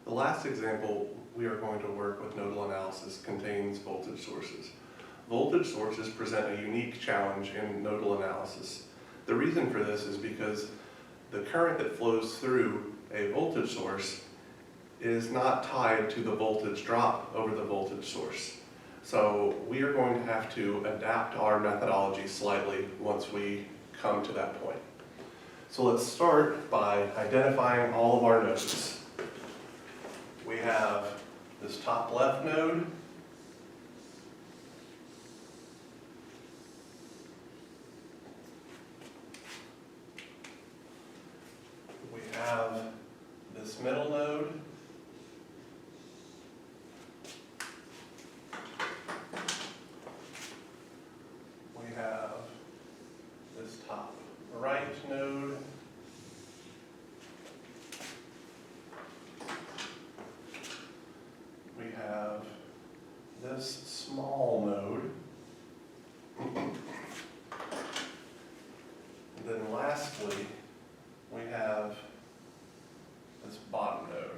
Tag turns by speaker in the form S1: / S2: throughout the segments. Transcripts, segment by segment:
S1: The last example we are going to work with nodal analysis contains voltage sources. Voltage sources present a unique challenge in nodal analysis. The reason for this is because the current that flows through a voltage source is not tied to the voltage drop over the voltage source. So we are going to have to adapt our methodology slightly once we come to that point. So let's start by identifying all of our nodes. We have this top left node, we have this middle node, we have this top right node, we have this small node, and then lastly we have this bottom node.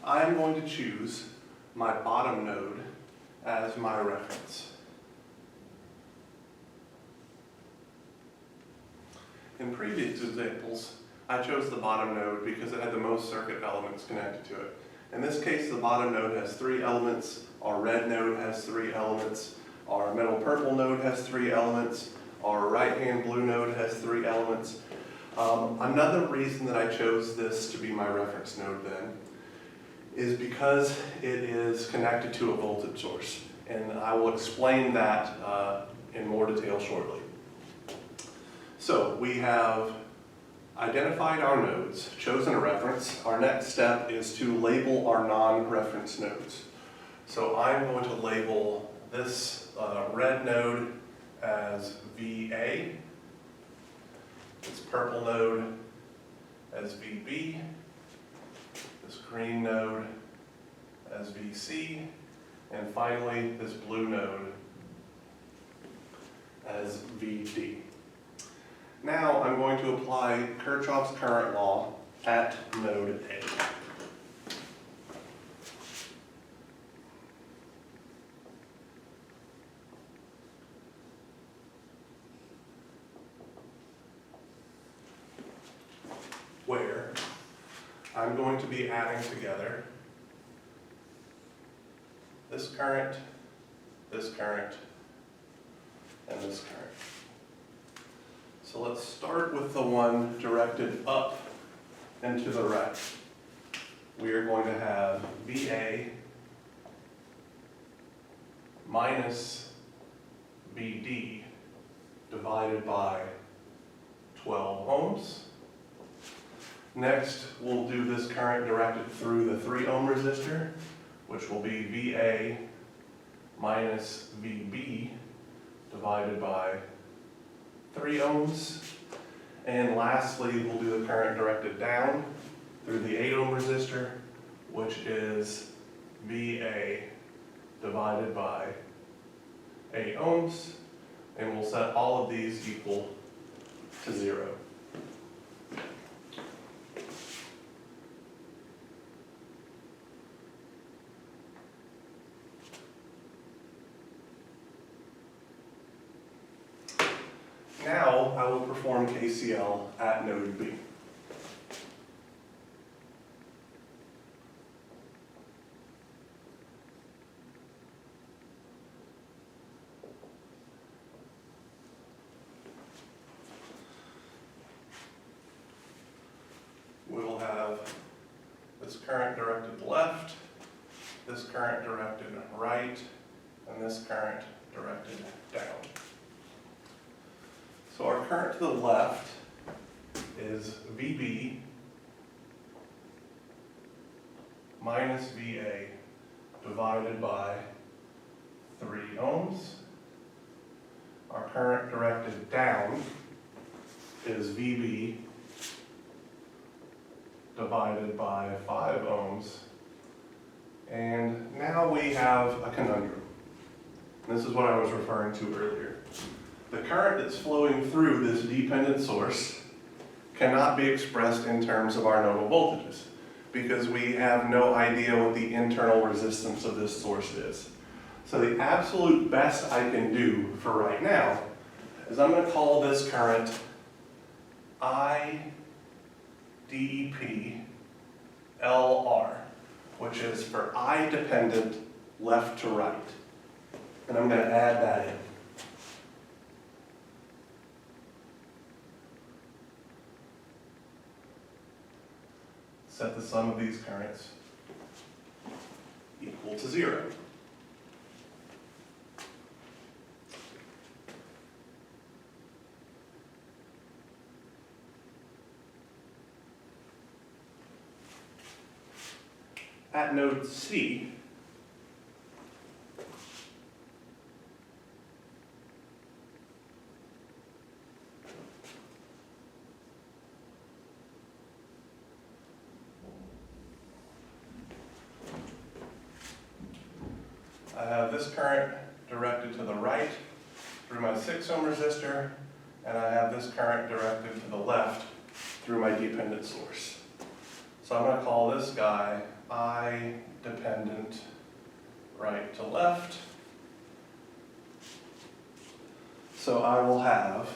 S1: I am going to choose my bottom node as my reference. In previous examples, I chose the bottom node because it had the most circuit elements connected to it. In this case, the bottom node has 3 elements, our red node has 3 elements, our middle purple node has 3 elements, our right-hand blue node has 3 elements. Another reason that I chose this to be my reference node then is because it is connected to a voltage source, and I will explain that in more detail shortly. So we have identified our nodes, chosen a reference. Our next step is to label our non-reference nodes. So I'm going to label this red node as VA, this purple node as VB, this green node as VC, and finally this blue node as VD. Now I'm going to apply Kirchhoff's current law at node A. Where I'm going to be adding together this current, and this current. So let's start with the one directed up and to the right. We are going to have VA minus VD divided by 12 ohms. Next, we'll do this current directed through the 3 ohm resistor, which will be VA minus VB divided by 3 ohms. And lastly, we'll do the current directed down through the 8 ohm resistor, which is VA divided by 8 ohms. And we'll set all of these equal to 0. Now I will perform KCL at node B. We will have this current directed left, this current directed right, and this current directed down. So our current to the left is VB minus VA divided by 3 ohms. Our current directed down is VB divided by 5 ohms. And now we have a conundrum. This is what I was referring to earlier. the current that's flowing through this dependent source cannot be expressed in terms of our nodal voltages because we have no idea what the internal resistance of this source is. So the absolute best I can do for right now is I'm going to call this current IDP LR, which is for I dependent left to right. And I'm going to add that in. Set the sum of these currents equal to 0. At node C, I have this current directed to the right through my 6 ohm resistor, and I have this current directed to the left through my dependent source. So I'm going to call this guy I dependent right to left. So I will have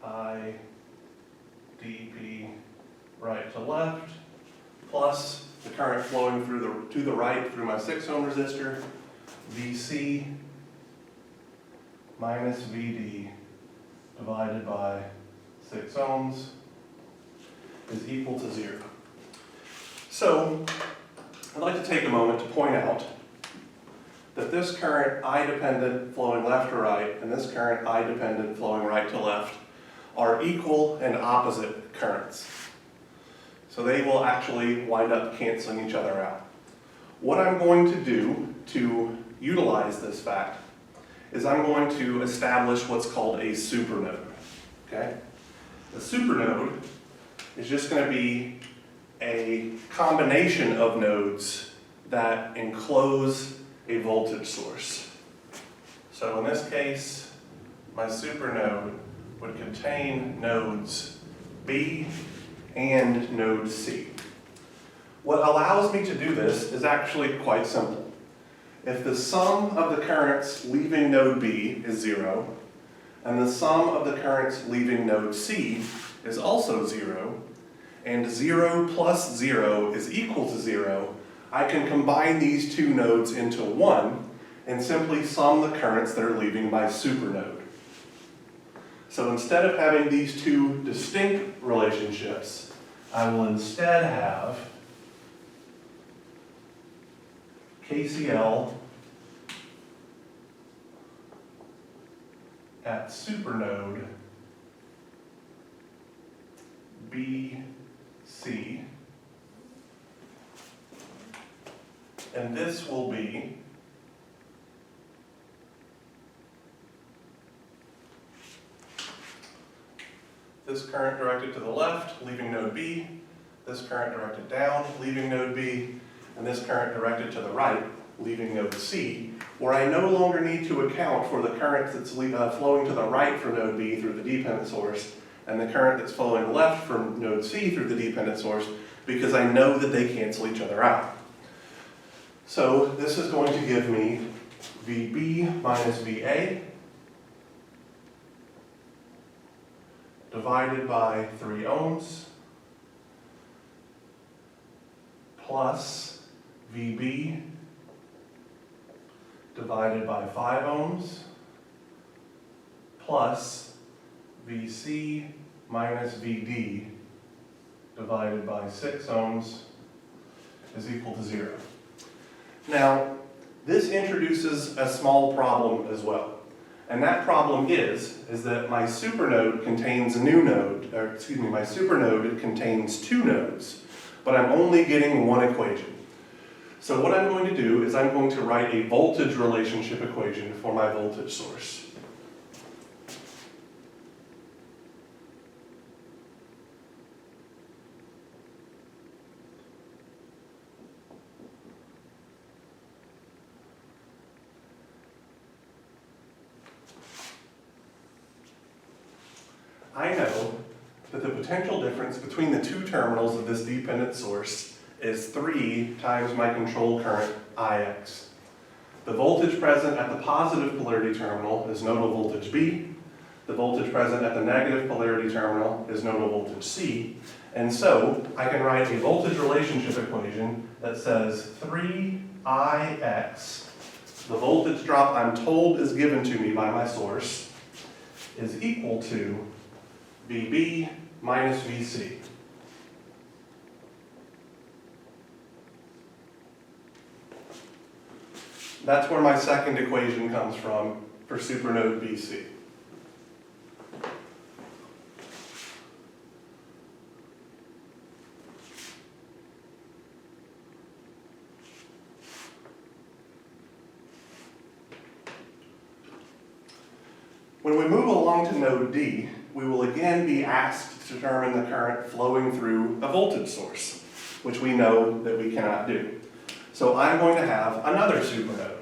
S1: I dp right to left plus the current flowing through to the right through my 6 ohm resistor, Vc minus Vd divided by 6 ohms is equal to 0. So I'd like to take a moment to point out that this current I dependent flowing left to right and this current I dependent flowing right to left are equal and opposite currents. So they will actually wind up canceling each other out. What I'm going to do to utilize this fact is I'm going to establish what's called a supernode. Okay? A supernode is just going to be a combination of nodes that enclose a voltage source. So in this case, my supernode would contain nodes B and node C. What allows me to do this is actually quite simple. If the sum of the currents leaving node B is 0, and the sum of the currents leaving node C is also 0, and 0 plus 0 is equal to 0, I can combine these two nodes into one and simply sum the currents that are leaving my supernode. So instead of having these two distinct relationships, I will instead have KCL at supernode BC, and this will be this current directed to the left, leaving node B, this current directed down, leaving node B, and this current directed to the right, leaving node C, where I no longer need to account for the current that's flowing to the right from node B through the dependent source, and the current that's flowing left from node C through the dependent source, because I know that they cancel each other out. So this is going to give me VB minus VA divided by 3 ohms plus VB divided by 5 ohms plus VC minus VD divided by 6 ohms is equal to 0. Now, this introduces a small problem as well. And that problem is that my supernode contains a new node, or excuse me, my supernode contains 2 nodes, but I'm only getting one equation. So what I'm going to do is I'm going to write a voltage relationship equation for my voltage source. I know that the potential difference between the two terminals of this dependent source is 3 times my control current, Ix. The voltage present at the positive polarity terminal is nodal voltage B. The voltage present at the negative polarity terminal is nodal voltage C. And so I can write a voltage relationship equation that says 3Ix, the voltage drop I'm told is given to me by my source, is equal to VB minus VC. That's where my second equation comes from for supernode VC. When we move along to node D, we will again be asked to determine the current flowing through a voltage source, which we know that we cannot do. So I'm going to have another supernode.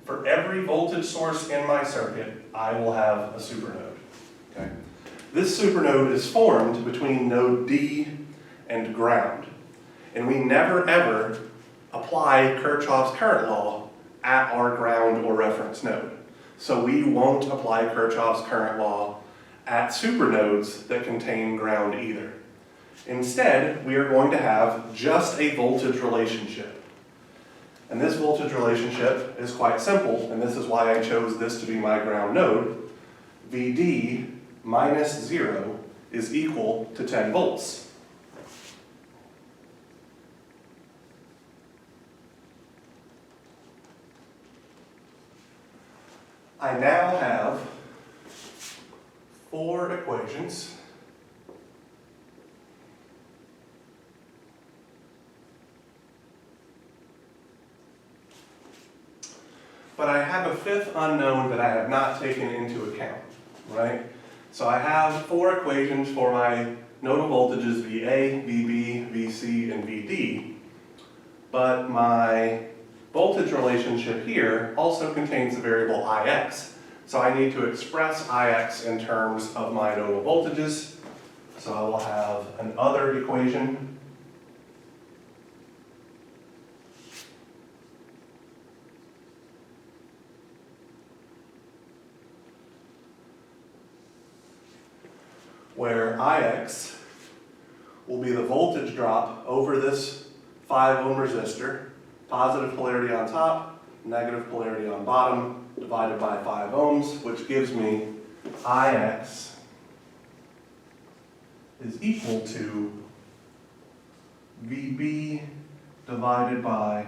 S1: For every voltage source in my circuit, I will have a supernode. Okay? This supernode is formed between node D and ground. And we never ever apply Kirchhoff's current law at our ground or reference node. So we won't apply Kirchhoff's current law at supernodes that contain ground either. Instead, we are going to have just a voltage relationship. And this voltage relationship is quite simple, and this is why I chose this to be my ground node. VD minus 0 is equal to 10 volts. I now have 4 equations . But I have a 5th unknown that I have not taken into account, right? So I have 4 equations for my nodal voltages VA, VB, VC, and VD, but my voltage relationship here also contains the variable Ix. So I need to express Ix in terms of my nodal voltages. So I will have an other equation . Where Ix will be the voltage drop over this 5 ohm resistor, positive polarity on top, negative polarity on bottom, divided by 5 ohms, which gives me Ix is equal to VB divided by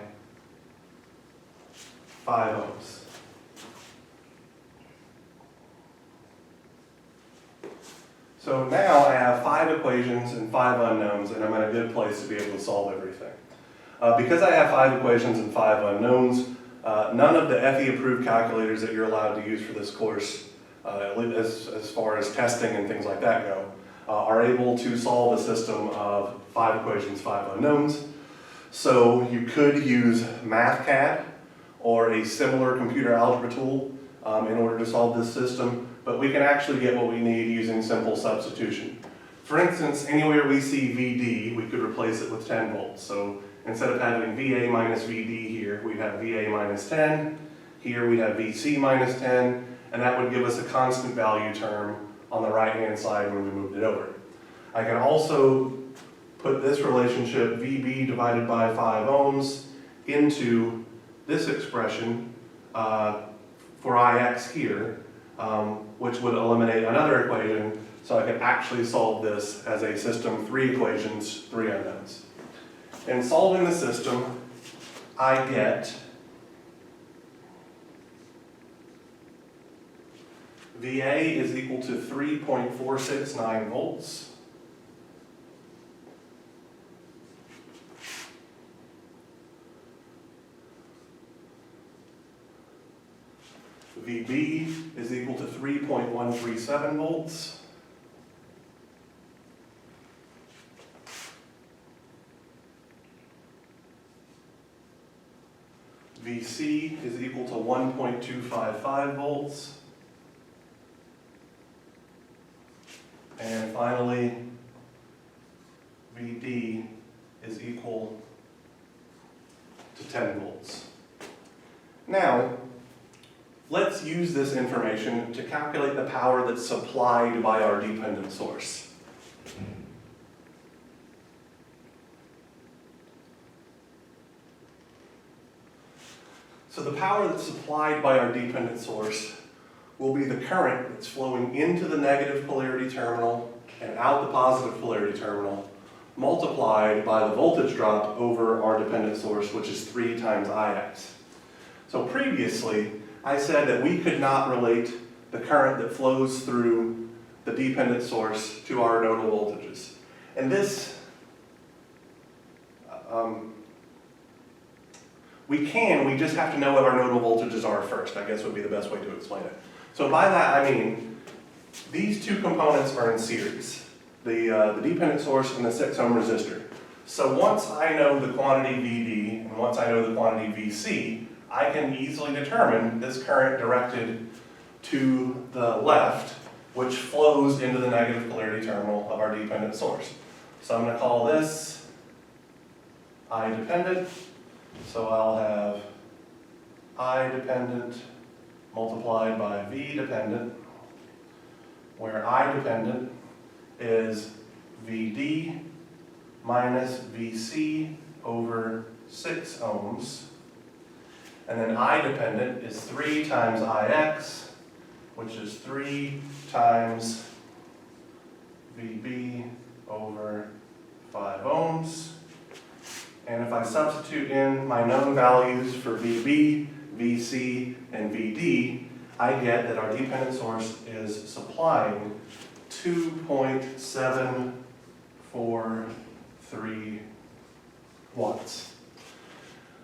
S1: 5 ohms. So now I have 5 equations and 5 unknowns, and I'm in a good place to be able to solve everything. Because I have 5 equations and 5 unknowns, none of the FE approved calculators that you're allowed to use for this course, as far as testing and things like that go, are able to solve a system of 5 equations, 5 unknowns. So you could use MathCAD or a similar computer algebra tool in order to solve this system, but we can actually get what we need using simple substitution. For instance, anywhere we see VD, we could replace it with 10 volts. So instead of having VA minus VD here, we'd have VA minus 10. Here we'd have VC minus 10, and that would give us a constant value term on the right-hand side when we moved it over. I can also put this relationship, VB divided by 5 ohms, into this expression for Ix here, which would eliminate another equation, so I could actually solve this as a system, 3 equations, 3 unknowns. In solving the system, I get VA is equal to 3.469 volts. VB is equal to 3.137 volts. VC is equal to 1.255 volts. And finally, VD is equal to 10 volts. Now, let's use this information to calculate the power that's supplied by our dependent source. So the power that's supplied by our dependent source will be the current that's flowing into the negative polarity terminal and out the positive polarity terminal, multiplied by the voltage drop over our dependent source, which is 3 times Ix. So previously, I said that we could not relate the current that flows through the dependent source to our nodal voltages. And this, we just have to know what our nodal voltages are first, I guess would be the best way to explain it. So by that I mean, these two components are in series, the dependent source and the 6 ohm resistor. So once I know the quantity VD and once I know the quantity VC, I can easily determine this current directed to the left, which flows into the negative polarity terminal of our dependent source. So I'm going to call this I dependent. So I'll have I dependent multiplied by V dependent, where I dependent is VD minus VC over 6 ohms. And then I dependent is 3 times Ix, which is 3 times VB over 5 ohms. And if I substitute in my known values for VB, VC, and VD, I get that our dependent source is supplying 2.743 watts.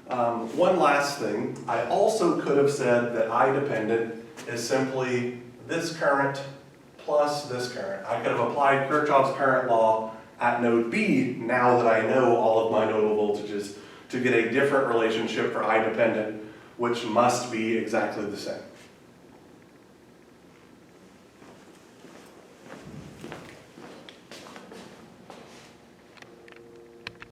S1: One last thing, I also could have said that I dependent is simply this current plus this current. I could have applied Kirchhoff's current law at node B, now that I know all of my nodal voltages, to get a different relationship for I dependent, which must be exactly the same.